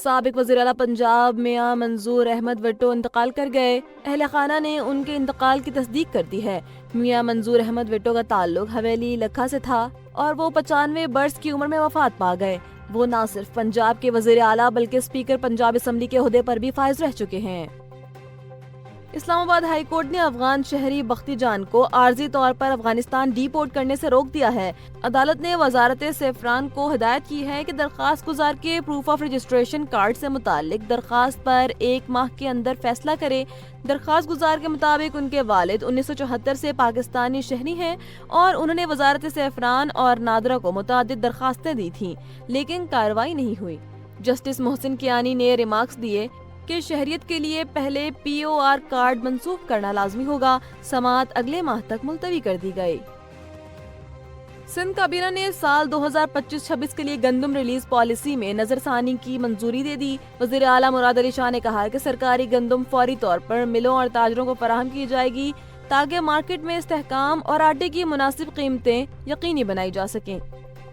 سابق وزیر اعلیٰ پنجاب میاں منظور احمد وٹو انتقال کر گئے۔ اہل خانہ نے ان کے انتقال کی تصدیق کر دی ہے۔ میاں منظور احمد وٹو کا تعلق حویلی لکھا سے تھا اور وہ 95 برس کی عمر میں وفات پا گئے۔ وہ نہ صرف پنجاب کے وزیر اعلیٰ بلکہ اسپیکر پنجاب اسمبلی کے عہدے پر بھی فائز رہ چکے ہیں۔ اسلام آباد ہائی کورٹ نے افغان شہری بختی جان کو عارضی طور پر افغانستان ڈی پورٹ کرنے سے روک دیا ہے۔ عدالت نے وزارت سیفران کو ہدایت کی ہے کہ درخواست گزار کے پروف آف رجسٹریشن کارڈ سے متعلق درخواست پر 1 ماہ کے اندر فیصلہ کرے۔ درخواست گزار کے مطابق ان کے والد 1974 سے پاکستانی شہری ہیں اور انہوں نے وزارت سیفران اور نادرا کو متعدد درخواستیں دی تھیں، لیکن کارروائی نہیں ہوئی۔ جسٹس محسن کیانی نے ریمارکس دیے کہ شہریت کے لیے پہلے POR کارڈ منسوخ کرنا لازمی ہوگا۔ سماعت اگلے ماہ تک ملتوی کر دی گئی۔ سندھ کابینہ نے سال 2025-26 کے لیے گندم ریلیز پالیسی میں نظر ثانی کی منظوری دے دی۔ وزیر اعلیٰ مراد علی شاہ نے کہا کہ سرکاری گندم فوری طور پر ملوں اور تاجروں کو فراہم کی جائے گی تاکہ مارکیٹ میں استحکام اور آٹے کی مناسب قیمتیں یقینی بنائی جا سکیں۔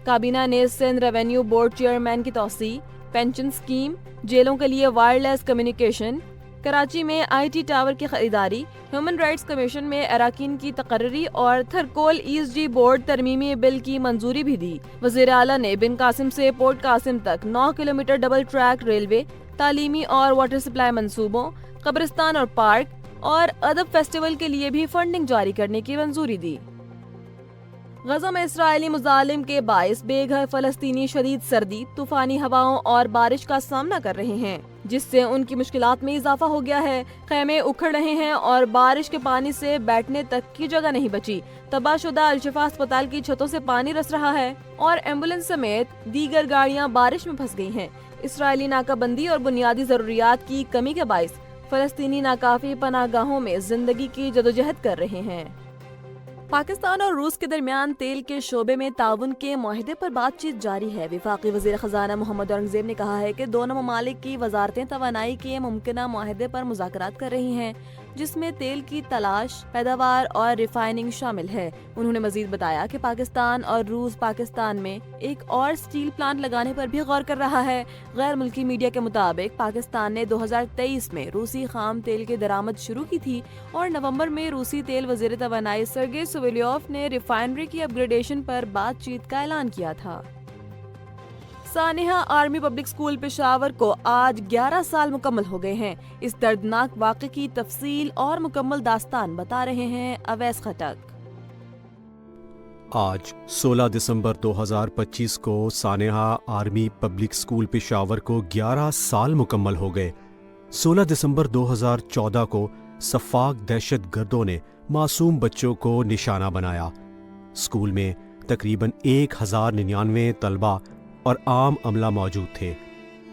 کابینہ نے سندھ ریونیو بورڈ چیئرمین کی توسیع، پینشن اسکیم، جیلوں کے لیے وائرلیس کمیونیکیشن، کراچی میں IT ٹاور کی خریداری، ہیومن رائٹس کمیشن میں اراکین کی تقرری اور تھرکول ESG بورڈ ترمیمی بل کی منظوری بھی دی۔ وزیر اعلیٰ نے بن قاسم سے پورٹ قاسم تک 9 کلومیٹر ڈبل ٹریک ریلوے، تعلیمی اور واٹر سپلائی منصوبوں، قبرستان اور پارک اور ادب فیسٹیول کے لیے بھی فنڈنگ جاری کرنے کی منظوری دی۔ غزہ میں اسرائیلی مظالم کے باعث بے گھر فلسطینی شدید سردی، طوفانی ہواؤں اور بارش کا سامنا کر رہے ہیں، جس سے ان کی مشکلات میں اضافہ ہو گیا ہے۔ خیمے اکھڑ رہے ہیں اور بارش کے پانی سے بیٹھنے تک کی جگہ نہیں بچی۔ تباہ شدہ الشفا اسپتال کی چھتوں سے پانی رس رہا ہے اور ایمبولینس سمیت دیگر گاڑیاں بارش میں پھنس گئی ہیں۔ اسرائیلی ناکہ بندی اور بنیادی ضروریات کی کمی کے باعث فلسطینی ناکافی پناہ گاہوں میں زندگی کی جدوجہد کر رہے ہیں۔ پاکستان اور روس کے درمیان تیل کے شعبے میں تعاون کے معاہدے پر بات چیت جاری ہے۔ وفاقی وزیر خزانہ محمد اورنگزیب نے کہا ہے کہ دونوں ممالک کی وزارتیں توانائی کے ممکنہ معاہدے پر مذاکرات کر رہی ہیں، جس میں تیل کی تلاش، پیداوار اور ریفائننگ شامل ہے۔ انہوں نے مزید بتایا کہ پاکستان اور روس پاکستان میں ایک اور سٹیل پلانٹ لگانے پر بھی غور کر رہا ہے۔ غیر ملکی میڈیا کے مطابق پاکستان نے 2023 میں روسی خام تیل کی درآمد شروع کی تھی اور نومبر میں روسی تیل وزیر توانائی سرگئی سویلیوف نے ریفائنری کی اپ گریڈیشن پر بات چیت کا اعلان کیا تھا۔ سانحہ آرمی پبلک اسکول پشاور کو آج 11 سال مکمل ہو گئے ہیں۔ اس دردناک واقعے کی تفصیل اور مکمل داستان بتا رہے ہیں اویس خٹک۔ آج 16 دسمبر 2025 کو سانحہ آرمی پبلک اسکول پشاور کو 11 سال مکمل ہو گئے۔ 16 دسمبر 2014 کو سفاک دہشت گردوں نے معصوم بچوں کو نشانہ بنایا۔ اسکول میں تقریباً 1099 طلبہ اور عام عملہ موجود تھے۔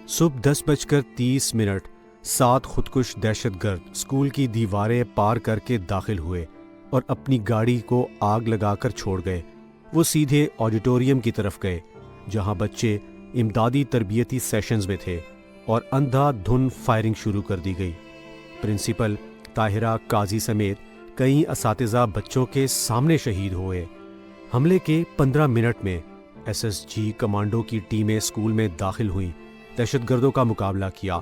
صبح 10:30 7 خودکش دہشت گرد اسکول کی دیواریں پار کر کے داخل ہوئے اور اپنی گاڑی کو آگ لگا کر چھوڑ گئے۔ وہ سیدھے آڈیٹوریم کی طرف گئے جہاں بچے امدادی تربیتی سیشنز میں تھے اور اندھا دھن فائرنگ شروع کر دی گئی۔ پرنسپل طاہرہ قاضی سمیت کئی اساتذہ بچوں کے سامنے شہید ہوئے۔ حملے کے 15 منٹ میں SSG کمانڈو کی ٹیمیں اسکول میں داخل ہوئیں، دہشت گردوں کا مقابلہ کیا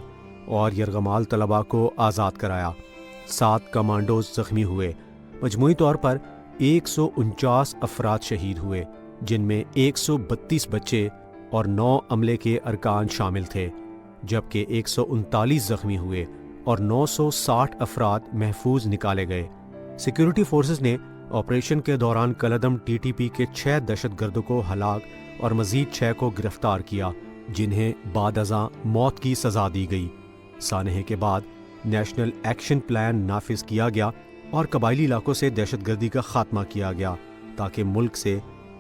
اور یرغمال طلباء کو آزاد کرایا۔ 7 کمانڈوز زخمی ہوئے۔ مجموعی طور پر 149 افراد شہید ہوئے، جن میں 132 بچے اور 9 عملے کے ارکان شامل تھے، جبکہ 139 زخمی ہوئے اور 960 افراد محفوظ نکالے گئے۔ سیکیورٹی فورسز نے آپریشن کے دوران کلعدم TTP کے 6 دہشت گردوں کو ہلاک اور مزید 6 کو گرفتار کیا، جنہیں بعد ازاں موت کی سزا دی گئی۔ سانحے کے بعد نیشنل ایکشن پلان نافذ کیا گیا اور قبائلی علاقوں سے دہشت گردی کا خاتمہ کیا گیا تاکہ ملک سے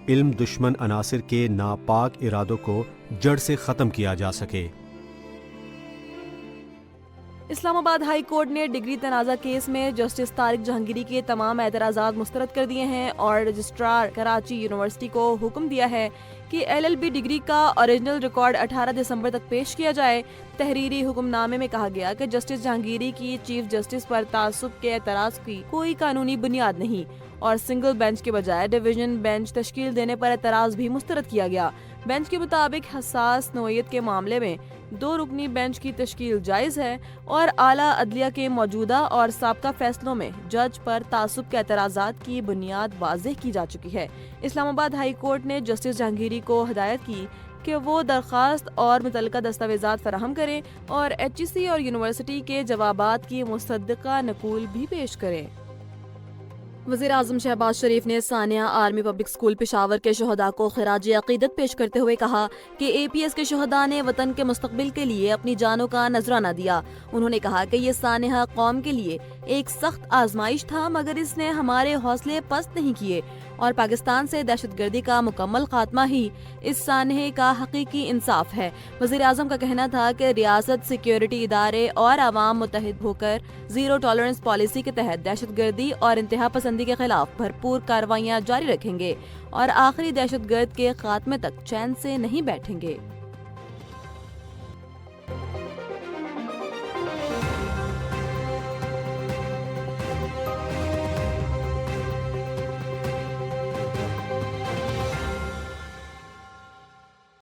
علم دشمن عناصر کے ناپاک ارادوں کو جڑ سے ختم کیا جا سکے۔ اسلام آباد ہائی کورٹ نے ڈگری تنازع کیس میں جسٹس طارق جہانگیری کے تمام اعتراضات مسترد کر دیے ہیں اور رجسٹرار کراچی یونیورسٹی کو حکم دیا ہے کہ LLB ڈگری کا اوریجنل ریکارڈ 18 دسمبر تک پیش کیا جائے۔ تحریری حکم نامے میں کہا گیا کہ جسٹس جہانگیری کی چیف جسٹس پر تعصب کے اعتراض کی کوئی قانونی بنیاد نہیں اور سنگل بینچ کے بجائے ڈویژن بینچ تشکیل دینے پر اعتراض بھی مسترد کیا گیا۔ بینچ کے مطابق حساس نوعیت کے معاملے میں 2 رکنی بینچ کی تشکیل جائز ہے اور اعلیٰ عدلیہ کے موجودہ اور سابقہ فیصلوں میں جج پر تعصب کے اعتراضات کی بنیاد واضح کی جا چکی ہے۔ اسلام آباد ہائی کورٹ نے جسٹس جہانگیری کو ہدایت کی کہ وہ درخواست اور متعلقہ دستاویزات فراہم کریں اور HEC اور یونیورسٹی کے جوابات کی مصدقہ نقول بھی پیش کریں۔ وزیر اعظم شہباز شریف نے ثانیہ آرمی پبلک اسکول پشاور کے شہداء کو خراج عقیدت پیش کرتے ہوئے کہا کہ APS کے شہداء نے وطن کے مستقبل کے لیے اپنی جانوں کا نذرانہ دیا۔ انہوں نے کہا کہ یہ سانحہ قوم کے لیے ایک سخت آزمائش تھا، مگر اس نے ہمارے حوصلے پست نہیں کیے اور پاکستان سے دہشت گردی کا مکمل خاتمہ ہی اس سانحے کا حقیقی انصاف ہے۔ وزیر اعظم کا کہنا تھا کہ ریاست، سیکیورٹی ادارے اور عوام متحد ہو کر زیرو ٹالرنس پالیسی کے تحت دہشت گردی اور انتہا پسندی کے خلاف بھرپور کارروائیاں جاری رکھیں گے اور آخری دہشت گرد کے خاتمے تک چین سے نہیں بیٹھیں گے۔